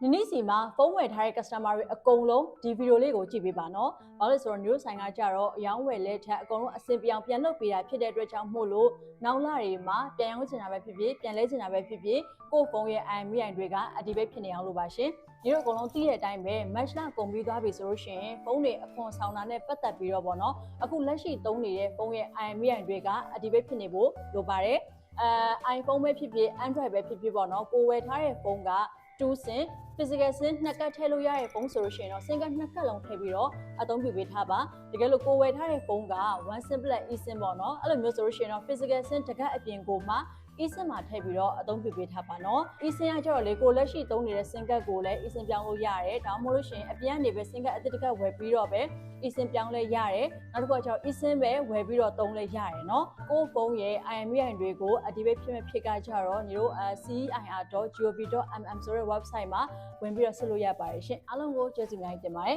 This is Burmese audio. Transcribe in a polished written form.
နည်းစီမှာဖုန်းဝယ်ထားတဲ့ customer တွေအကုန်လုံးဒီဗီဒီယိုလေးကိုကြည့်ပေးပါနော်။ဘာလို့လဲဆိုတော့ news ဆိုင်ကကြတော့အယောင်းဝယ်လက်ထက်အကုန်လုံးအစင်ပြောင်ပြန်လုပ်ပေးတာဖြစ်တဲ့အတွက်ကြောင့်မို့လို့နောက်လာတွေမှာပြန်ရောင်းချင်တာပဲဖြစ်ဖြစ်ပြန်လဲချင်တာပဲဖြစ်ဖြစ်ကိုယ့်ဖုန်းရဲ့ IMEI တွေကအဒီဘက်ဖြစ်နေအောင်လို့ပါရှင်။ဒီလိုအကုန်လုံးသိတဲ့အတိုင်းပဲ match လာကုန်ပြီးသွားပြီဆိုလို့ရှိရင်ဖုန်းတွေအခွန်ဆောင်တာနဲ့ပတ်သက်ပြီးတော့ပေါ့နော်။အခုလက်ရှိသုံးနေတဲ့ဖုန်းရဲ့ IMEI တွေကအဒီဘက်ဖြစ်နေဖို့လိုပါတယ်။ iPhone ပဲဖြစ်ဖြစ် Android ပဲဖြစ်ဖြစ်ပေါ့နော်။ကိုဝယ်ထားတဲ့ဖုန်းက2 SIM physical SIM 2ကတ်ထည့်လို့ရတဲ့ဖုန်းဆိုလို့ရှိရင်တော့ SIM က2ကတ်လုံးထည့်ပြီးတော့အသုံးပြုပေးထားပါတကယ်လို့ကိုဝယ်ထားတဲ့ဖုန်းက1 SIM plus eSIM ပေါ့နော်အဲ့လိုမျိုးဆိုလို့ရှိရင်တော့ physical SIM တစ်ကတ်အပြင်ကိုမှeSIM မှာထည့်ပြီးတော့အသုံးပြုပေးထားပါနော် eSIM ကကျတော့လေကိုလက်ရှိသုံးနေတဲ့ SIM ကတ်ကိုလည်း eSIM ပြောင်းလို့ရတယ်ဒါမှမဟုတ်လို့ရှိရင်အပြင်ကနေပဲ SIM ကတ်အသစ်တစ်ကတ်ဝယ်ပြီးတော့ပဲ eSIM ပြောင်းလဲရတယ်နောက်တစ်ခုကကျတော့ eSIM ပဲဝယ်ပြီးတော့သုံးလဲရတယ်နော်ကိုဖုန်းရဲ့ IMEI တွေကိုအဒီဘက်ဖြစ်မဲ့ဖြစ်ကကြတော့ညီတို့CEIR.gov.mm ဆိုတဲ့ website မှာဝင်ပြီးတော့ဆက်လို့ရပါတယ်ရှင်အားလုံးကိုကျေးဇူးများတင်ပါတယ်